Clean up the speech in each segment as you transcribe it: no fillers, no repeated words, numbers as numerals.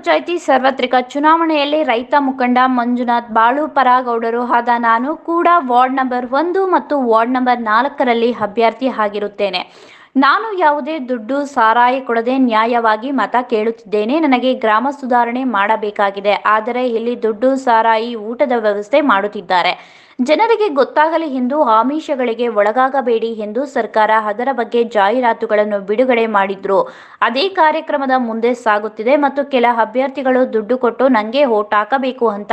ಪಂಚಾಯಿತಿ ಸಾರ್ವತ್ರಿಕ ಚುನಾವಣೆಯಲ್ಲಿ ರೈತ ಮುಖಂಡ ಮಂಜುನಾಥ್ ಬಾಳು ಪರಗೌಡರು ಆದ ನಾನು ಕೂಡ ವಾರ್ಡ್ ನಂಬರ್ 1 ಮತ್ತು ವಾರ್ಡ್ ನಂಬರ್ 4ರಲ್ಲಿ ಅಭ್ಯರ್ಥಿ ಆಗಿರುತ್ತೇನೆ. ನಾನು ಯಾವುದೇ ದುಡ್ಡು ಸಾರಾಯಿ ಕೊಡದೆ ನ್ಯಾಯವಾಗಿ ಮತ ಕೇಳುತ್ತಿದ್ದೇನೆ. ನನಗೆ ಗ್ರಾಮ ಸುಧಾರಣೆ ಮಾಡಬೇಕಾಗಿದೆ. ಆದರೆ ಇಲ್ಲಿ ದುಡ್ಡು ಸಾರಾಯಿ ಊಟದ ವ್ಯವಸ್ಥೆ ಮಾಡುತ್ತಿದ್ದಾರೆ. ಜನರಿಗೆ ಗೊತ್ತಾಗಲಿ ಎಂದು ಆಮಿಷಗಳಿಗೆ ಒಳಗಾಗಬೇಡಿ ಎಂದು ಸರ್ಕಾರ ಅದರ ಬಗ್ಗೆ ಜಾಹೀರಾತುಗಳನ್ನು ಬಿಡುಗಡೆ ಮಾಡಿದ್ರು. ಅದೇ ಕಾರ್ಯಕ್ರಮದ ಮುಂದೆ ಸಾಗುತ್ತಿದೆ ಮತ್ತು ಕೆಲ ಅಭ್ಯರ್ಥಿಗಳು ದುಡ್ಡು ಕೊಟ್ಟು ನಂಗೆ ವೋಟ್ ಹಾಕಬೇಕು ಅಂತ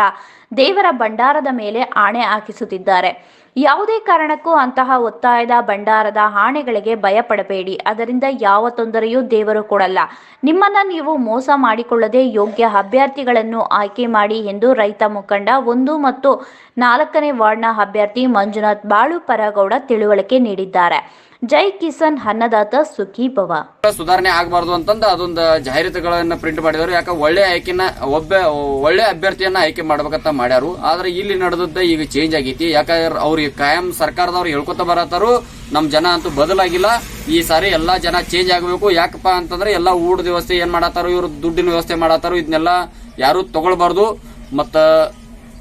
ದೇವರ ಭಂಡಾರದ ಮೇಲೆ ಆಣೆ ಹಾಕಿಸುತ್ತಿದ್ದಾರೆ. ಯಾವುದೇ ಕಾರಣಕ್ಕೂ ಅಂತಹ ಒತ್ತಾಯದ ಭಂಡಾರದ ಆಣೆಗಳಿಗೆ ಭಯಪಡಬೇಡಿ. ಅದರಿಂದ ಯಾವ ತೊಂದರೆಯೂ ದೇವರು ಕೊಡಲ್ಲ. ನಿಮ್ಮನ್ನ ನೀವು ಮೋಸ ಮಾಡಿಕೊಳ್ಳದೆ ಯೋಗ್ಯ ಅಭ್ಯರ್ಥಿಗಳನ್ನು ಆಯ್ಕೆ ಮಾಡಿ ಎಂದು ರೈತ ಮುಖಂಡ 1 ಮತ್ತು 4ನೇ ವಾರ್ಡ್ನ ಅಭ್ಯರ್ಥಿ ಮಂಜುನಾಥ್ ಬಾಳು ಪರಗೌಡ ತಿಳುವಳಿಕೆ ನೀಡಿದ್ದಾರೆ. ಜೈ ಕಿಸಾನ್ ಅನ್ನದಾತ ಸುಖಿ ಭವ. ಸುಧಾರಣೆ ಆಗಬಾರ್ದು ಅಂತಂದ ಅದೊಂದು ಜಾಹೀರಾತುಗಳನ್ನ ಪ್ರಿಂಟ್ ಮಾಡಿದ್ರು. ಯಾಕೆ ಒಳ್ಳೆ ಅಭ್ಯರ್ಥಿಯನ್ನ ಆಯ್ಕೆ ಮಾಡ್ಬೇಕಂತ ಮಾಡ್ಯಾರು. ಆದ್ರೆ ಇಲ್ಲಿ ನಡೆದದ್ದ ಈಗ ಚೇಂಜ್ ಆಗೈತಿ. ಯಾಕಂದ್ರೆ ಅವ್ರಿಗೆ ಕಾಯಂ ಸರ್ಕಾರದವ್ರು ಹೇಳ್ಕೊತ ಬರತ್ತಾರು, ನಮ್ ಜನ ಅಂತೂ ಬದಲಾಗಿಲ್ಲ. ಈ ಸಾರಿ ಎಲ್ಲಾ ಜನ ಚೇಂಜ್ ಆಗಬೇಕು. ಯಾಕಪ್ಪ ಅಂತಂದ್ರೆ ಎಲ್ಲಾ ಊಟದ ವ್ಯವಸ್ಥೆ ಏನ್ ಮಾಡತ್ತಾರು, ಇವ್ರು ದುಡ್ಡಿನ ವ್ಯವಸ್ಥೆ ಮಾಡತ್ತಾರು. ಇದನ್ನೆಲ್ಲ ಯಾರು ತಗೊಳ್ಬಾರ್ದು. ಮತ್ತ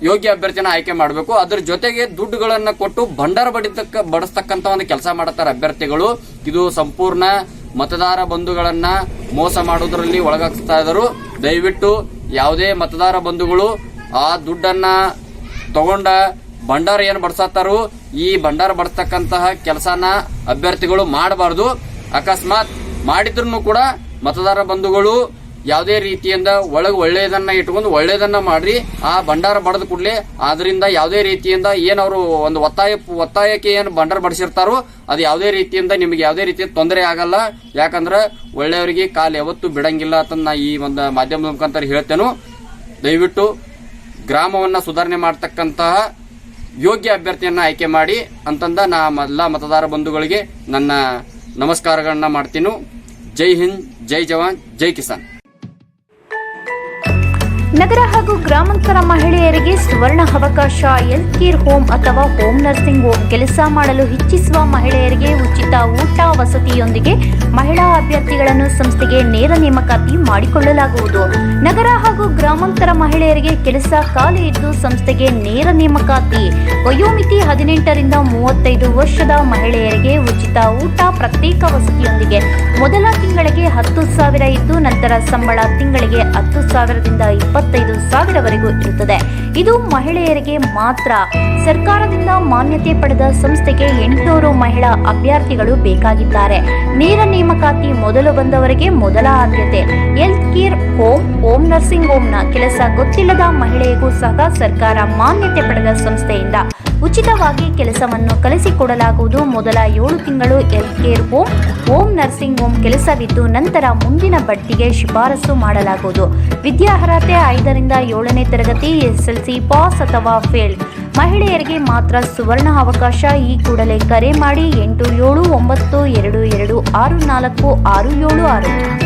ಯೋಗ್ಯ ಅಭ್ಯರ್ಥಿನ ಆಯ್ಕೆ ಮಾಡಬೇಕು. ಅದ್ರ ಜೊತೆಗೆ ದುಡ್ಡುಗಳನ್ನ ಕೊಟ್ಟು ಭಂಡಾರ ಬಡಿಸ್ತಕ್ಕಂತ ಒಂದು ಕೆಲಸ ಮಾಡತ್ತಾರ ಅಭ್ಯರ್ಥಿಗಳು. ಇದು ಸಂಪೂರ್ಣ ಮತದಾರ ಬಂಧುಗಳನ್ನ ಮೋಸ ಮಾಡೋದ್ರಲ್ಲಿ ಒಳಗಾಗ್ತಾ ಇದ್ರು. ದಯವಿಟ್ಟು ಯಾವುದೇ ಮತದಾರ ಬಂಧುಗಳು ಆ ದುಡ್ಡನ್ನ ತಗೊಂಡ ಭಂಡಾರ ಏನ್ ಬಡ್ಸತ್ತಾರು, ಈ ಭಂಡಾರ ಬಡಿಸ್ತಕ್ಕಂತಹ ಕೆಲಸನ ಅಭ್ಯರ್ಥಿಗಳು ಮಾಡಬಾರ್ದು. ಅಕಸ್ಮಾತ್ ಮಾಡಿದ್ರು ಕೂಡ ಮತದಾರ ಬಂಧುಗಳು ಯಾವುದೇ ರೀತಿಯಿಂದ ಒಳ್ಳೆಯದನ್ನ ಇಟ್ಕೊಂಡು ಒಳ್ಳೆಯದನ್ನ ಮಾಡ್ರಿ. ಆ ಭಂಡಾರ ಬಡದ ಕೂಡಲೇ ಅದರಿಂದ ಯಾವುದೇ ರೀತಿಯಿಂದ ಏನವರು ಒಂದು ಒತ್ತಾಯಕ್ಕೆ ಏನು ಭಂಡಾರ ಬಡಿಸಿರ್ತಾರೋ ಅದು ಯಾವುದೇ ರೀತಿಯಿಂದ ನಿಮಗೆ ಯಾವುದೇ ರೀತಿಯ ತೊಂದರೆ ಆಗಲ್ಲ. ಯಾಕಂದ್ರೆ ಒಳ್ಳೆಯವರಿಗೆ ಕಾಲು ಯಾವತ್ತೂ ಬಿಡಂಗಿಲ್ಲ ಅಂತ ನಾ ಈ ಒಂದು ಮಾಧ್ಯಮದ ಮುಖಾಂತರ ಹೇಳ್ತೇನೆ. ದಯವಿಟ್ಟು ಗ್ರಾಮವನ್ನ ಸುಧಾರಣೆ ಮಾಡತಕ್ಕಂತಹ ಯೋಗ್ಯ ಅಭ್ಯರ್ಥಿಯನ್ನ ಆಯ್ಕೆ ಮಾಡಿ ಅಂತಂದ ನಾ ಎಲ್ಲ ಮತದಾರ ಬಂಧುಗಳಿಗೆ ನನ್ನ ನಮಸ್ಕಾರಗಳನ್ನ ಮಾಡ್ತೀನಿ. ಜೈ ಹಿಂದ್, ಜೈ ಜವಾನ್, ಜೈ ಕಿಸಾನ್. ನಗರ ಹಾಗೂ ಗ್ರಾಮಾಂತರ ಮಹಿಳೆಯರಿಗೆ ಸುವರ್ಣ ಅವಕಾಶ. ಹೆಲ್ತ್ ಕೇರ್ ಹೋಮ್ ಅಥವಾ ಹೋಮ್ ನರ್ಸಿಂಗ್ ಹೋಮ್ ಕೆಲಸ ಮಾಡಲು ಇಚ್ಛಿಸುವ ಮಹಿಳೆಯರಿಗೆ ಉಚಿತ ಊಟ ವಸತಿಯೊಂದಿಗೆ ಮಹಿಳಾ ಅಭ್ಯರ್ಥಿಗಳನ್ನು ಸಂಸ್ಥೆಗೆ ನೇರ ನೇಮಕಾತಿ ಮಾಡಿಕೊಳ್ಳಲಾಗುವುದು. ನಗರ ಹಾಗೂ ಗ್ರಾಮಾಂತರ ಮಹಿಳೆಯರಿಗೆ ಕೆಲಸ ಖಾಲಿ ಇದ್ದು ಸಂಸ್ಥೆಗೆ ನೇರ ನೇಮಕಾತಿ. ವಯೋಮಿತಿ 18ರಿಂದ 35 ವರ್ಷದ ಮಹಿಳೆಯರಿಗೆ ಉಚಿತ ಊಟ, ಪ್ರತ್ಯೇಕ ವಸತಿಯೊಂದಿಗೆ ಮೊದಲ ತಿಂಗಳಿಗೆ 10,000 ಇದ್ದು ನಂತರ ಸಂಬಳ ತಿಂಗಳಿಗೆ 10,000ದಿಂದ 25,000ವರೆಗೂ ಇರುತ್ತದೆ. ಇದು ಮಹಿಳೆಯರಿಗೆ ಮಾತ್ರ. ಸರ್ಕಾರದಿಂದ ಮಾನ್ಯತೆ ಪಡೆದ ಸಂಸ್ಥೆಗೆ 800 ಮಹಿಳಾ ಅಭ್ಯರ್ಥಿಗಳು ಬೇಕಾಗಿದ್ದಾರೆ. ನೇರ ನೇಮಕಾತಿ ಮೊದಲು ಬಂದವರಿಗೆ ಮೊದಲ ಆದ್ಯತೆ. Health care home, home nursing ಹೋಮ್ನ ಕೆಲಸ ಗೊತ್ತಿಲ್ಲದ ಮಹಿಳೆಗೂ ಸಹ ಸರ್ಕಾರ ಮಾನ್ಯತೆ ಪಡೆದ ಸಂಸ್ಥೆಯಿಂದ ಉಚಿತವಾಗಿ ಕೆಲಸವನ್ನು ಕಲಿಸಿಕೊಡಲಾಗುವುದು. ಮೊದಲ 7 ತಿಂಗಳು health care home, home nursing home ಕೆಲಸವಿದ್ದು ನಂತರ ಮುಂದಿನ ಬಡ್ತಿಗೆ ಶಿಫಾರಸು ಮಾಡಲಾಗುವುದು. ವಿದ್ಯಾರ್ಹತೆ 5ರಿಂದ 7ನೇ ತರಗತಿ, SSLC ಪಾಸ್ ಅಥವಾ ಫೇಲ್. ಮಹಿಳೆಯರಿಗೆ ಮಾತ್ರ ಸುವರ್ಣ ಅವಕಾಶ. ಈ ಕೂಡಲೇ ಕರೆ ಮಾಡಿ 8792264676.